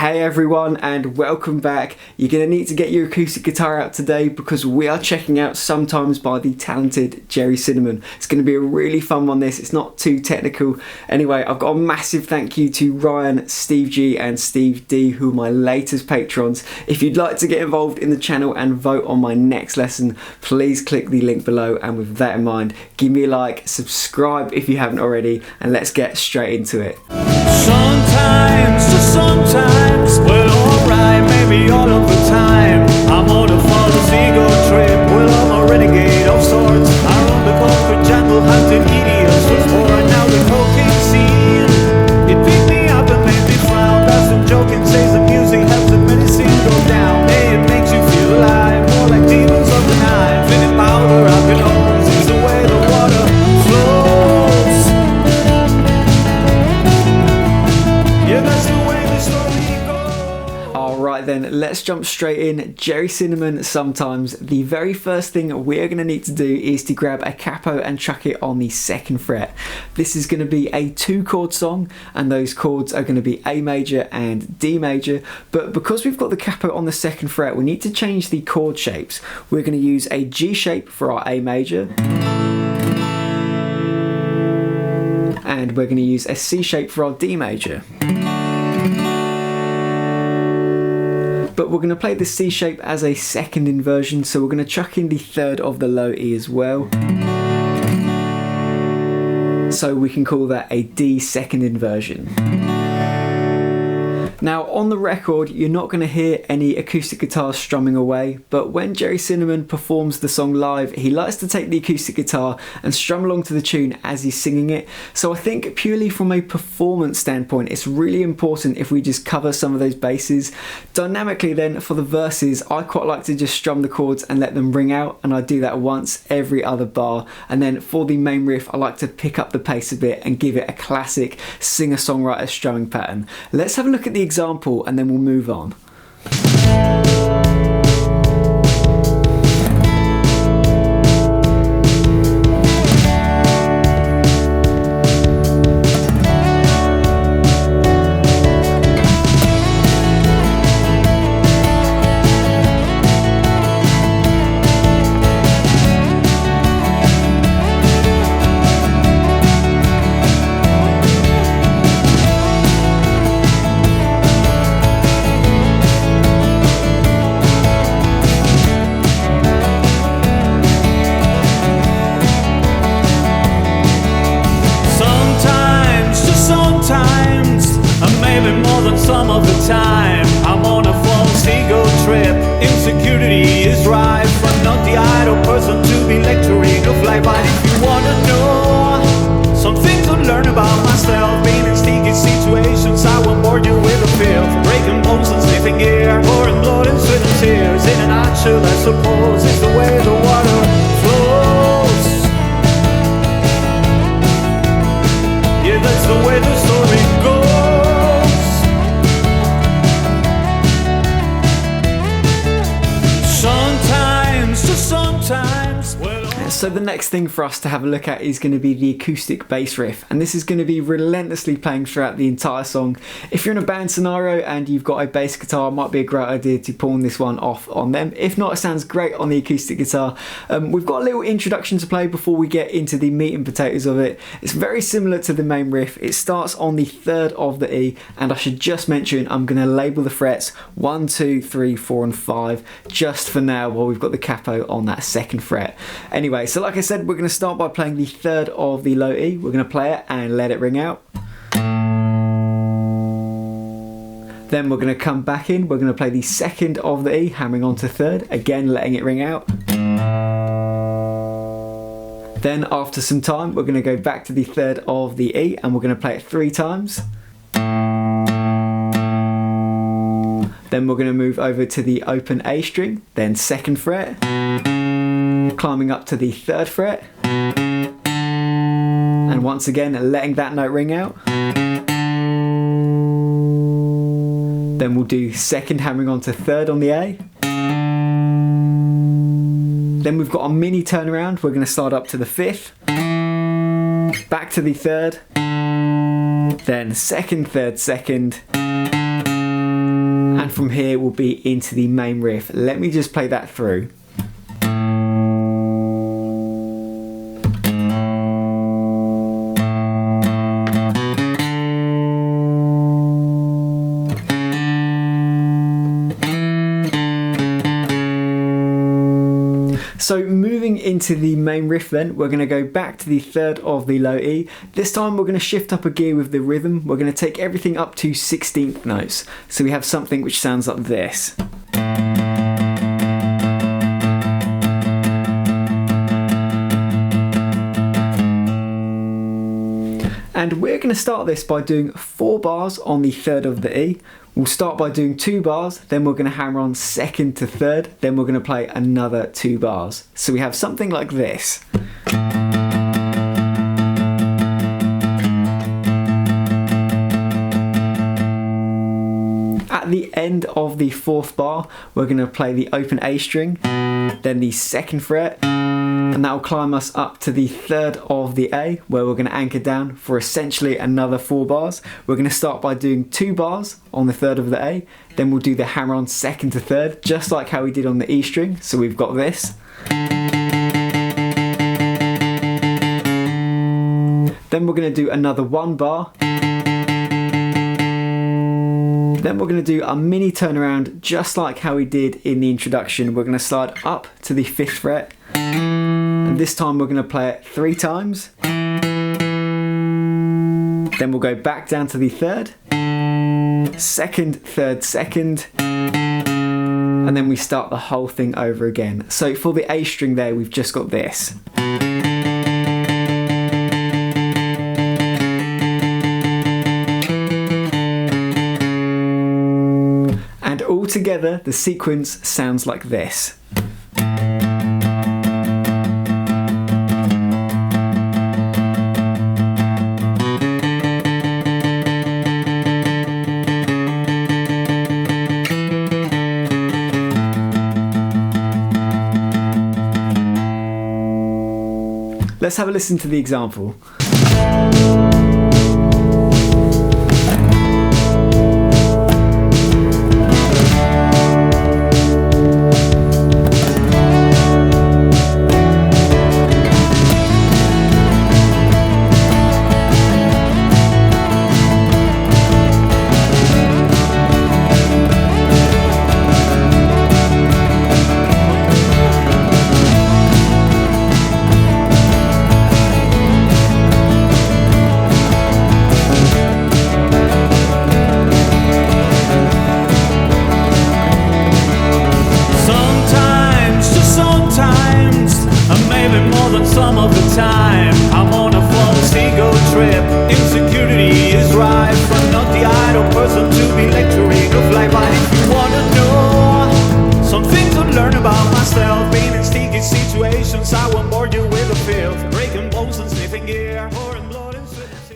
Hey everyone, and welcome back. You're going to need to get your acoustic guitar out today because we are checking out Sometimes by the talented Gerry Cinnamon. It's going to be a really fun one this, it's not too technical. Anyway, I've got a massive thank you to Ryan, Steve G and Steve D, who are my latest patrons. If you'd like to get involved in the channel and vote on my next lesson, please click the link below, and with that in mind, give me a like, subscribe if you haven't already, and let's get straight into it. Sometimes, well alright, maybe all of the time I'm on a false ego trip, well I'm a renegade of sorts. I run the concrete jungle, hunting idiots was born. Now the cocaine scene, it picked me up and made me frown. Got some joking, says the music helps the medicine go down. Hey, it makes you feel alive, more like demons on the night. Feeling powder up your nose is the way the water flows. Yeah, that's the way the story goes. Alright then, let's jump straight in. Gerry Cinnamon, Sometimes. The very first thing we're going to need to do is to grab a capo and chuck it on the 2nd fret. This is going to be a 2-chord song, and those chords are going to be A major and D major, but because we've got the capo on the 2nd fret, we need to change the chord shapes. We're going to use a G shape for our A major, and we're going to use a C shape for our D major. But we're going to play the C shape as a 2nd inversion, so we're going to chuck in the 3rd of the low E as well. So we can call that a D 2nd inversion. Now on the record, you're not going to hear any acoustic guitar strumming away, but when Gerry Cinnamon performs the song live, he likes to take the acoustic guitar and strum along to the tune as he's singing it. So I think purely from a performance standpoint, it's really important if we just cover some of those bases. Dynamically then, for the verses, I quite like to just strum the chords and let them ring out, and I do that once every other bar. And then for the main riff, I like to pick up the pace a bit and give it a classic singer-songwriter strumming pattern. Let's have a look at the example and then we'll move on. Some of the time I'm on a false ego trip. Insecurity is rife. I'm not the idle person to be lecturing of life. But if you wanna know some things to learn about myself, being in sticky situations, I will bore you with a filth. Breaking bones and sniffing air, pouring blood and sweat and tears. In a nutshell, I suppose, is the way the water flows. Yeah, that's the way the story goes. So the next thing for us to have a look at is going to be the acoustic bass riff, and this is going to be relentlessly playing throughout the entire song. If you're in a band scenario and you've got a bass guitar, it might be a great idea to pawn this one off on them. If not, it sounds great on the acoustic guitar. We've got a little introduction to play before we get into the meat and potatoes of it. It's very similar to the main riff. It starts on the 3rd of the E, and I should just mention I'm going to label the frets 1, 2, 3, 4 and 5 just for now while we've got the capo on that 2nd fret. Anyway, so like I said, we're going to start by playing the 3rd of the low E. We're going to play it and let it ring out. Then we're going to come back in. We're going to play the 2nd of the E, hammering onto 3rd, again letting it ring out. Then after some time, we're going to go back to the 3rd of the E and we're going to play it 3 times. Then we're going to move over to the open A string, then 2nd fret, climbing up to the 3rd fret, and once again letting that note ring out. Then we'll do 2nd hammering onto 3rd on the A. Then we've got a mini turnaround. We're going to start up to the 5th, back to the 3rd, then 2nd, 3rd, 2nd, from here will be into the main riff. Let me just play that through. So moving into the main riff then, we're going to go back to the third of the low E. This time we're going to shift up a gear with the rhythm. We're going to take everything up to 16th notes. So we have something which sounds like this. And we're going to start this by doing 4 bars on the third of the E. We'll start by doing 2 bars, then we're going to hammer on second to third, then we're going to play another 2 bars. So we have something like this. At the end of the 4th bar, we're going to play the open A string, then the 2nd fret, and that will climb us up to the 3rd of the A, where we're going to anchor down for essentially another 4 bars. We're going to start by doing 2 bars on the 3rd of the A, then we'll do the hammer on 2nd to 3rd, just like how we did on the E string. So we've got this. Then we're going to do another 1 bar. Then we're going to do a mini turnaround, just like how we did in the introduction. We're going to slide up to the 5th fret, and this time we're going to play it 3 times. Then we'll go back down to the 3rd, 2nd, 3rd, 2nd, and then we start the whole thing over again. So for the A string there, we've just got this. Altogether, the sequence sounds like this. Let's have a listen to the example.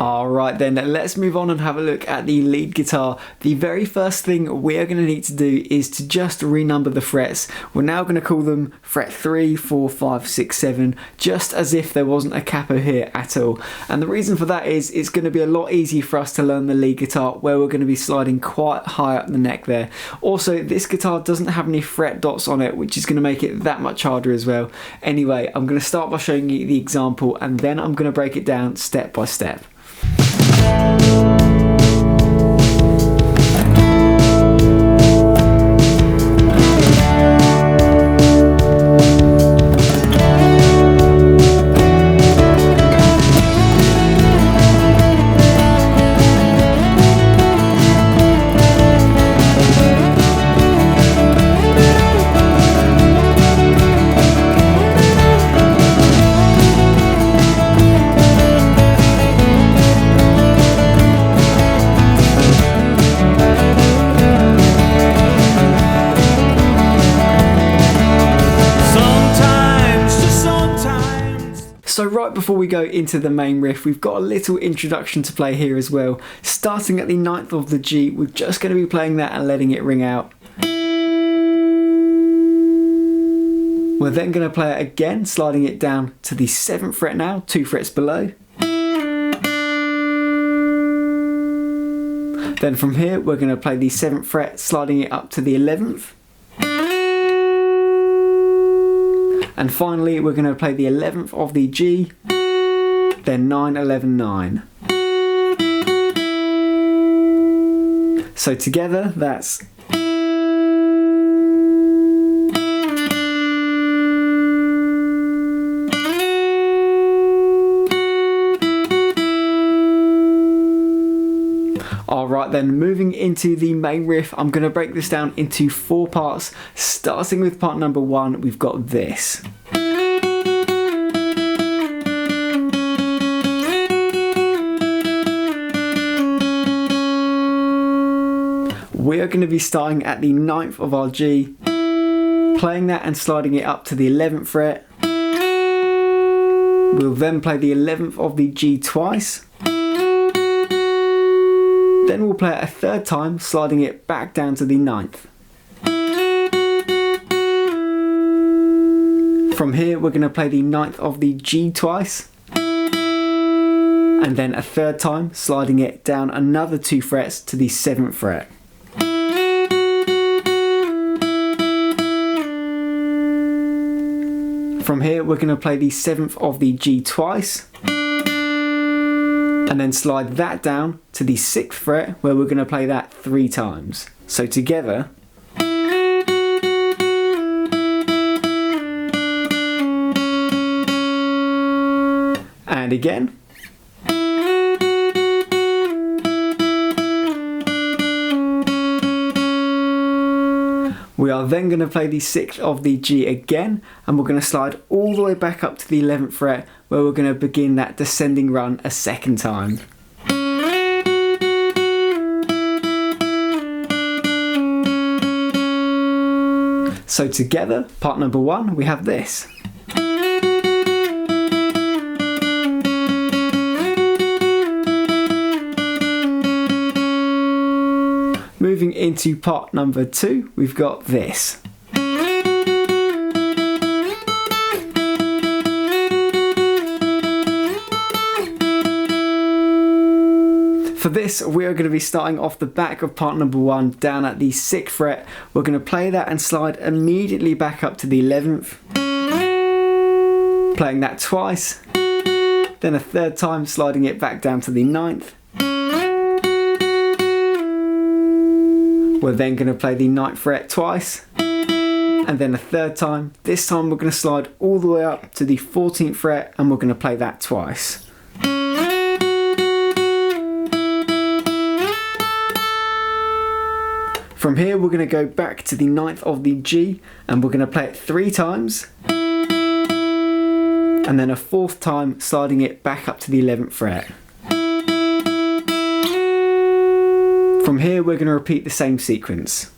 Alright then, let's move on and have a look at the lead guitar. The very first thing we're going to need to do is to just renumber the frets. We're now going to call them fret 3, 4, 5, 6, 7, just as if there wasn't a capo here at all. And the reason for that is it's going to be a lot easier for us to learn the lead guitar, where we're going to be sliding quite high up the neck there. Also, this guitar doesn't have any fret dots on it, which is going to make it that much harder as well. Anyway, I'm going to start by showing you the example, and then I'm going to break it down step by step. So right before we go into the main riff, we've got a little introduction to play here as well. Starting at the 9th of the G, we're just going to be playing that and letting it ring out. We're then going to play it again, sliding it down to the 7th fret now, 2 frets below. Then from here we're going to play the 7th fret, sliding it up to the 11th. And finally we're going to play the 11th of the G, then 9, 11, 9. So together that's Alright then, moving into the main riff, I'm going to break this down into 4 parts. Starting with part number 1, we've got this. We are going to be starting at the 9th of our G, playing that and sliding it up to the 11th fret. We'll then play the 11th of the G twice. Then we'll play it a 3rd time, sliding it back down to the 9th. From here we're going to play the 9th of the G twice, and then a 3rd time, sliding it down another 2 frets to the 7th fret. From here we're going to play the 7th of the G twice, and then slide that down to the 6th fret, where we're going to play that 3 times. So together, and again, we are then going to play the 6th of the G again, and we're going to slide all the way back up to the 11th fret, where we're going to begin that descending run a 2nd time. So together, part number 1, we have this. Moving into part number 2, we've got this. For this, we are going to be starting off the back of part number 1 down at the 6th fret. We're going to play that and slide immediately back up to the 11th. Playing that twice, then a 3rd time, sliding it back down to the 9th. We're then going to play the 9th fret twice, and then a 3rd time. This time we're going to slide all the way up to the 14th fret, and we're going to play that twice. From here we're going to go back to the 9th of the G, and we're going to play it 3 times, and then a 4th time, sliding it back up to the 11th fret. From here we're going to repeat the same sequence.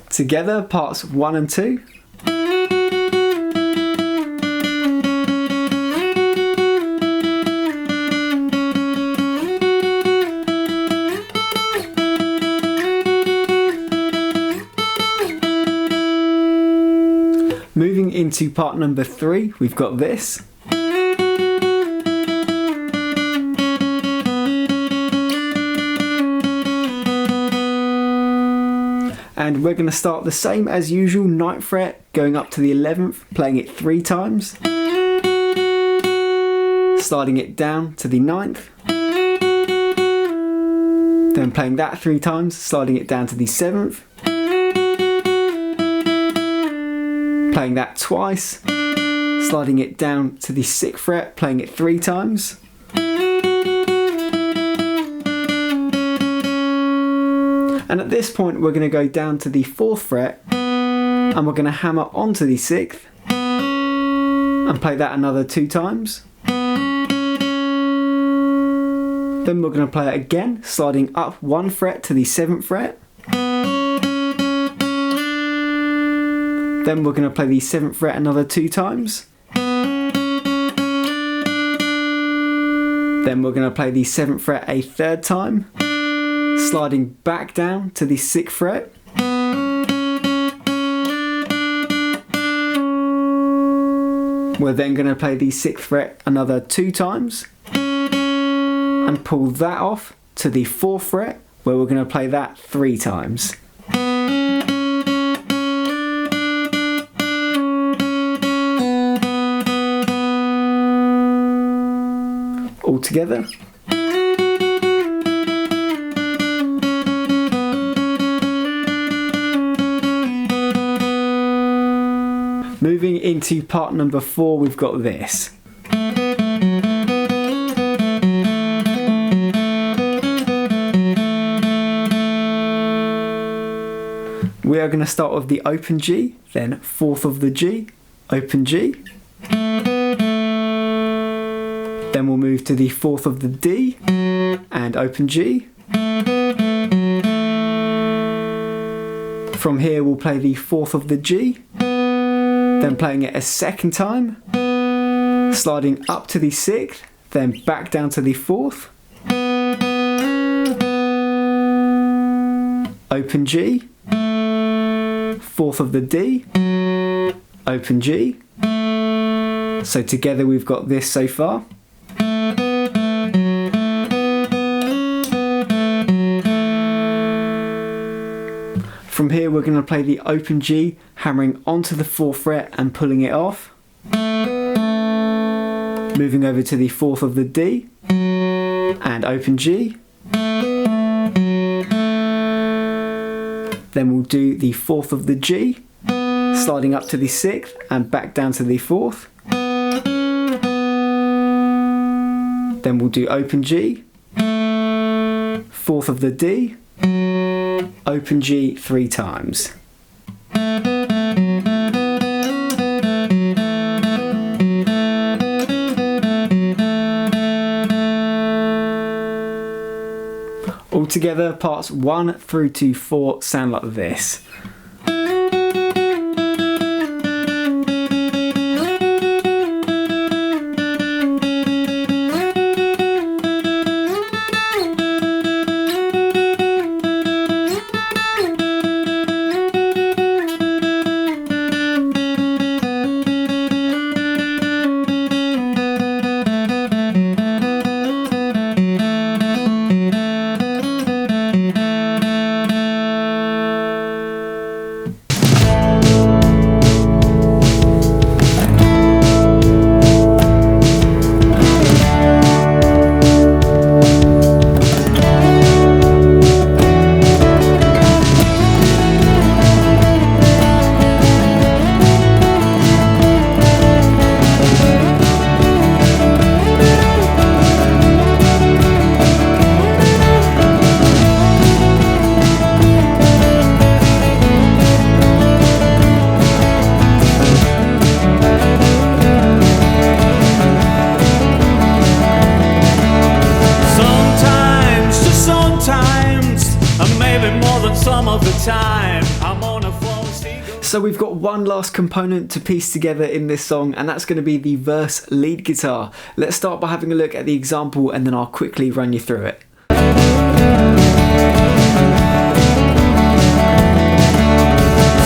Together, parts 1 and 2. Moving into part number 3, we've got this. And we're going to start the same as usual, 9th fret, going up to the 11th, playing it 3 times. Sliding it down to the 9th. Then playing that 3 times, sliding it down to the 7th. Playing that twice, sliding it down to the 6th fret, playing it 3 times. And at this point we're going to go down to the 4th fret, and we're going to hammer onto the 6th and play that another 2 times. Then we're going to play it again, sliding up 1 fret to the 7th fret. Then we're going to play the 7th fret another 2 times. Then we're going to play the 7th fret a 3rd time, sliding back down to the 6th fret. We're then going to play the 6th fret another 2 times and pull that off to the 4th fret, where we're going to play that 3 times. All together. Moving into part number 4, we've got this. We are going to start with the open G, then 4th of the G, open G. Then we'll move to the 4th of the D and open G. From here we'll play the 4th of the G, then playing it a second time, sliding up to the 6th, then back down to the 4th. Open G, 4th of the D, open G. So together we've got this so far. From here we're going to play the open G, hammering onto the 4th fret and pulling it off. Moving over to the 4th of the D and open G. Then we'll do the 4th of the G, sliding up to the 6th and back down to the 4th. Then we'll do open G, 4th of the D, open G 3 times. Altogether, parts 1 through to 4 sound like this. So we've got one last component to piece together in this song, and that's going to be the verse lead guitar. Let's start by having a look at the example and then I'll quickly run you through it.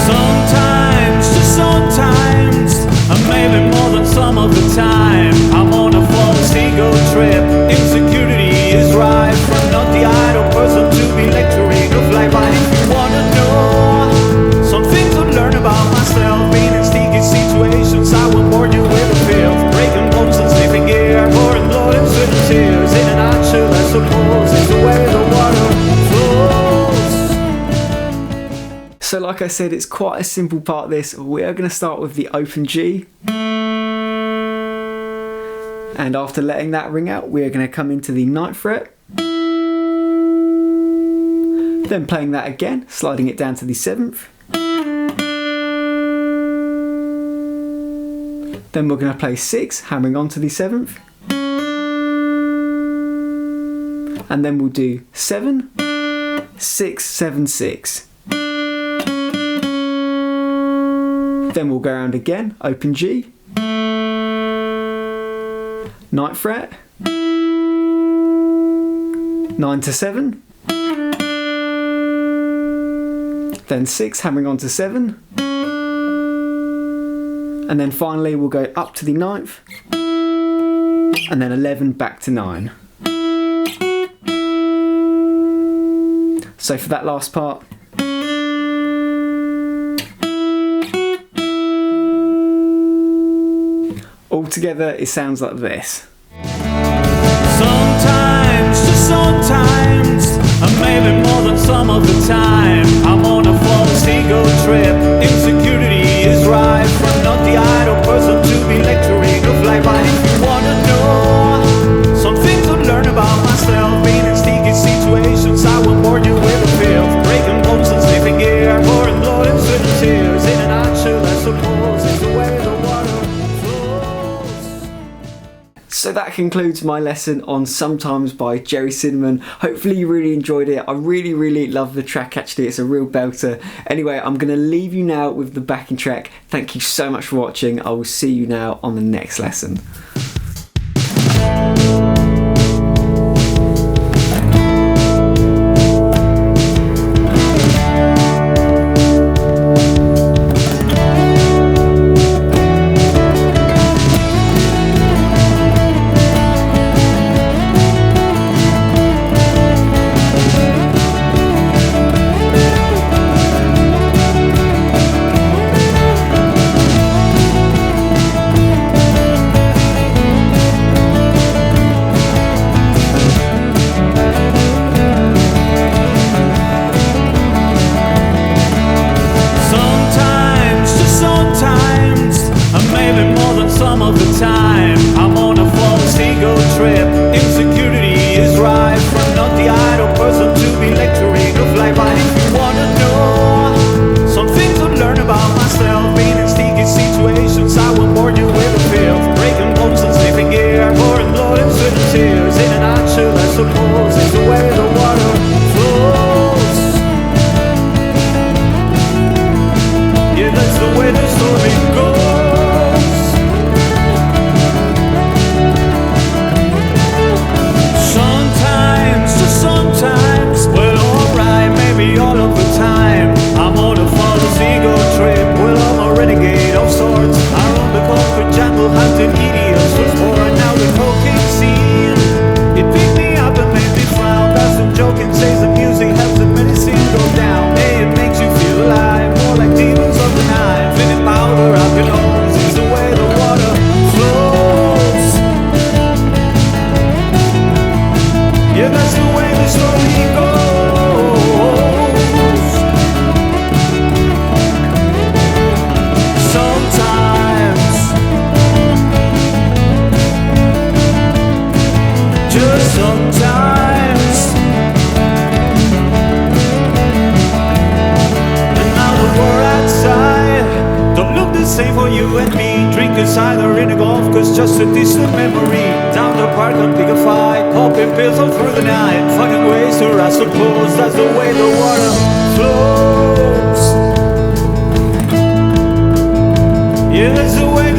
Sometimes, just sometimes, and maybe more than some of the time, I'm on a false ego trip. Insecurity is rife. I'm not the idle person to be lecturing of life. But if you wanna know some things to learn about myself, being in sticky situations, I will warn you with a filth. Breaking bones and sniffing gear, pouring blood and sweat and tears. In a nutshell, I suppose, is the way the water flows. So like I said, it's quite a simple part this. We are going to start with the open G. And after letting that ring out, we are going to come into the 9th fret. Then playing that again, sliding it down to the 7th. Then we're going to play 6, hammering onto the 7th. And then we'll do 7, 6, 7, 6. Then we'll go around again, open G, 9th fret, 9 to 7, then 6, hammering on to 7, And then finally we'll go up to the 9th, and then 11 back to 9. So for that last part, all together it sounds like this. Sometimes, just sometimes, and maybe more than some of the time, I'm on a false ego trip. Insecurity is rife. I'm not the idle person to be lecturing of life. But if you wanna know some things I've learned about myself, being in sticky situations, I will bore you with a filth. Breaking bones and sniffing gear, pouring blood and sweat and tears. In a nutshell, I suppose it's the way the water flows. So that concludes my lesson on Sometimes by Gerry Cinnamon. Hopefully you really enjoyed it. I really love the track actually, it's a real belter. Anyway, I'm going to leave you now with the backing track. Thank you so much for watching. I will see you now on the next lesson. Time, I'm on a false ego trip. Insecurity is rife. I'm not the idle person to be lecturing of life. But if you wanna know some things I've learned about myself, being in sticky situations, I will bore you with a filth. Breaking bones and sniffing gear, pouring blood and sweat and tears. In a nutshell, I suppose it's the way the water flows. Yeah, that's the way the story goes. All of the time, I'm on a false ego trip. Well, I'm a renegade of sorts. I roam the concrete jungle, hunting idiots was born. Now the cocaine scene, it picked me up and made me frown. That's some joking, says the music helps the medicine go down. Hey, it makes you feel alive, more like demons of the night. Feeling powder up your nose is the way the water flows. Yeah, that's the way the story goes. Sometimes, and now the world outside don't look the same for you and me. Drinkers either in a golf, cause just a distant memory. Down the park on pick a fight, popping pills all through the night. Fucking waster, I suppose that's the way the water flows. Yeah, that's the way